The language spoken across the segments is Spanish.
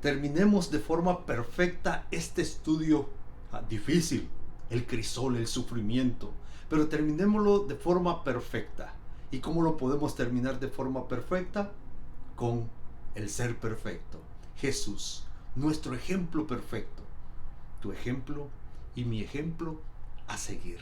terminemos de forma perfecta este estudio difícil, el crisol, el sufrimiento, pero terminémoslo de forma perfecta. ¿Y cómo lo podemos terminar de forma perfecta? Con el ser perfecto, Jesús, nuestro ejemplo perfecto, tu ejemplo y mi ejemplo a seguir.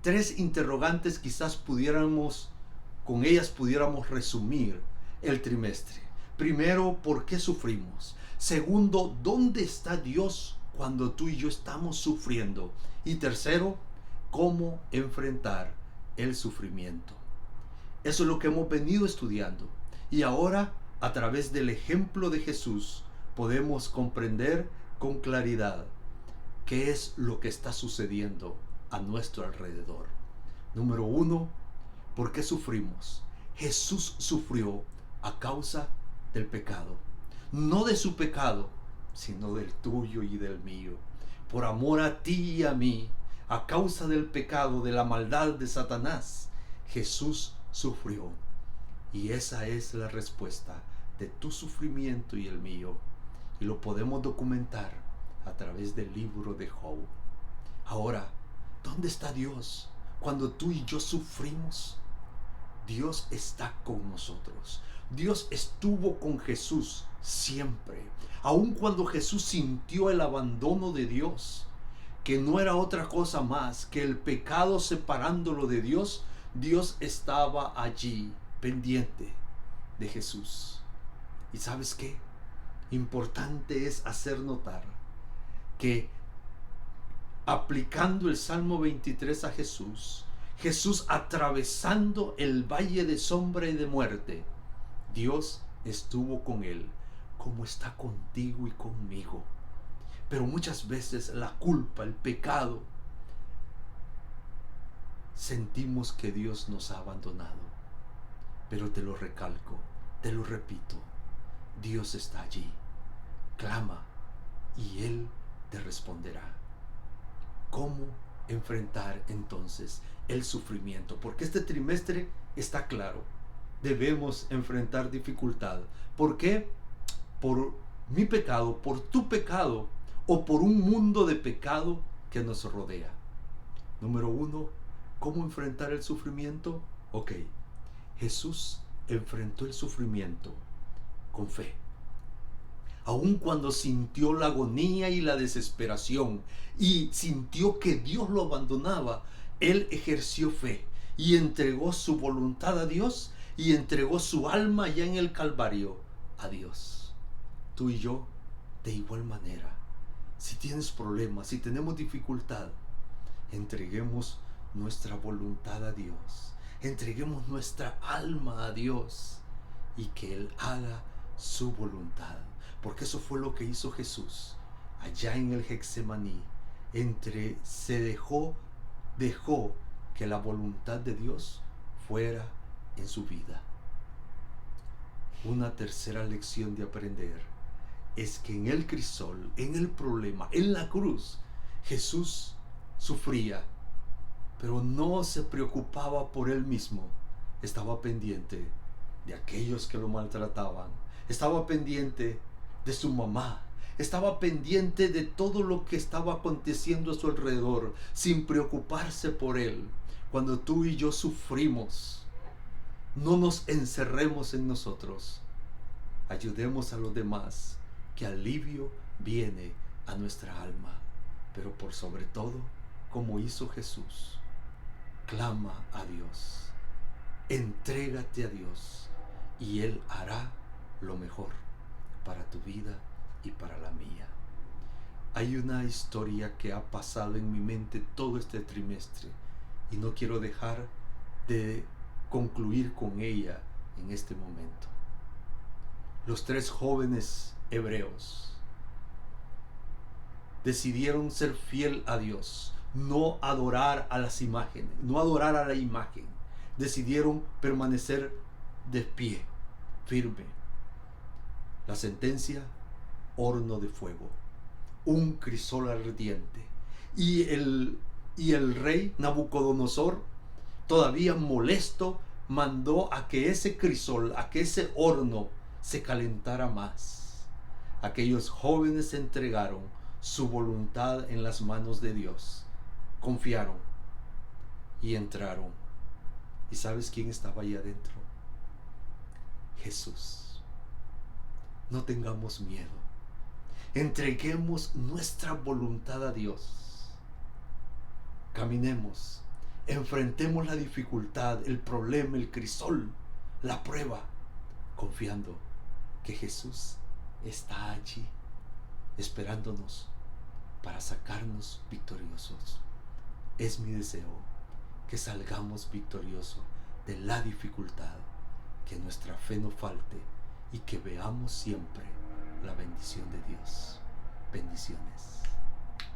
Tres interrogantes quizás con ellas pudiéramos resumir el trimestre. Primero, ¿por qué sufrimos? Segundo, ¿dónde está Dios cuando tú y yo estamos sufriendo? Y tercero, ¿cómo enfrentar el sufrimiento? Eso es lo que hemos venido estudiando. Y ahora, a través del ejemplo de Jesús, podemos comprender con claridad qué es lo que está sucediendo a nuestro alrededor. Número uno, ¿por qué sufrimos? Jesús sufrió a causa del pecado. No de su pecado, sino del tuyo y del mío. Por amor a ti y a mí, a causa del pecado, de la maldad de Satanás, Jesús sufrió. Y esa es la respuesta de tu sufrimiento y el mío. Y lo podemos documentar a través del libro de Job. Ahora, ¿dónde está Dios cuando tú y yo sufrimos? Dios está con nosotros. Dios estuvo con Jesús siempre. Aun cuando Jesús sintió el abandono de Dios, que no era otra cosa más que el pecado separándolo de Dios, Dios estaba allí, pendiente de Jesús. ¿Y sabes qué? Importante es hacer notar que aplicando el Salmo 23 a Jesús, Jesús atravesando el valle de sombra y de muerte, Dios estuvo con él, como está contigo y conmigo. Pero muchas veces la culpa, el pecado, sentimos que Dios nos ha abandonado. Pero te lo recalco, te lo repito, Dios está allí. Clama y Él te responderá. ¿Cómo enfrentar entonces el sufrimiento? Porque este trimestre está claro. Debemos enfrentar dificultad. ¿Por qué? Por mi pecado, por tu pecado o por un mundo de pecado que nos rodea. Número uno, ¿cómo enfrentar el sufrimiento? Ok, Jesús enfrentó el sufrimiento con fe. Aun cuando sintió la agonía y la desesperación y sintió que Dios lo abandonaba, Él ejerció fe y entregó su voluntad a Dios y entregó su alma ya en el Calvario a Dios. Tú y yo, de igual manera, si tienes problemas, si tenemos dificultad, entreguemos nuestra voluntad a Dios, entreguemos nuestra alma a Dios y que Él haga su voluntad. Porque eso fue lo que hizo Jesús allá en el Getsemaní. Dejó que la voluntad de Dios fuera en su vida. Una tercera lección de aprender es que en el crisol, en el problema, en la cruz, Jesús sufría, pero no se preocupaba por él mismo. Estaba pendiente de aquellos que lo maltrataban. Estaba pendiente de su mamá. Estaba pendiente de todo lo que estaba aconteciendo a su alrededor, sin preocuparse por él. Cuando tú y yo sufrimos, no nos encerremos en nosotros. Ayudemos a los demás, que alivio viene a nuestra alma. Pero por sobre todo, como hizo Jesús, clama a Dios, entrégate a Dios y Él hará lo mejor para tu vida y para la mía. Hay una historia que ha pasado en mi mente todo este trimestre y no quiero dejar de concluir con ella en este momento. Los tres jóvenes hebreos decidieron ser fiel a Dios, no adorar a las imágenes, no adorar a la imagen. Decidieron permanecer de pie, firme. La sentencia: horno de fuego, un crisol ardiente. Y el rey Nabucodonosor, todavía molesto, mandó a que ese crisol, a que ese horno se calentara más. Aquellos jóvenes entregaron su voluntad en las manos de Dios, confiaron y entraron. ¿Y sabes quién estaba ahí adentro? Jesús. No tengamos miedo. Entreguemos nuestra voluntad a Dios. Caminemos. Enfrentemos la dificultad, el problema, el crisol, la prueba, confiando que Jesús está allí esperándonos para sacarnos victoriosos. Es mi deseo que salgamos victoriosos de la dificultad, que nuestra fe no falte y que veamos siempre la bendición de Dios. Bendiciones.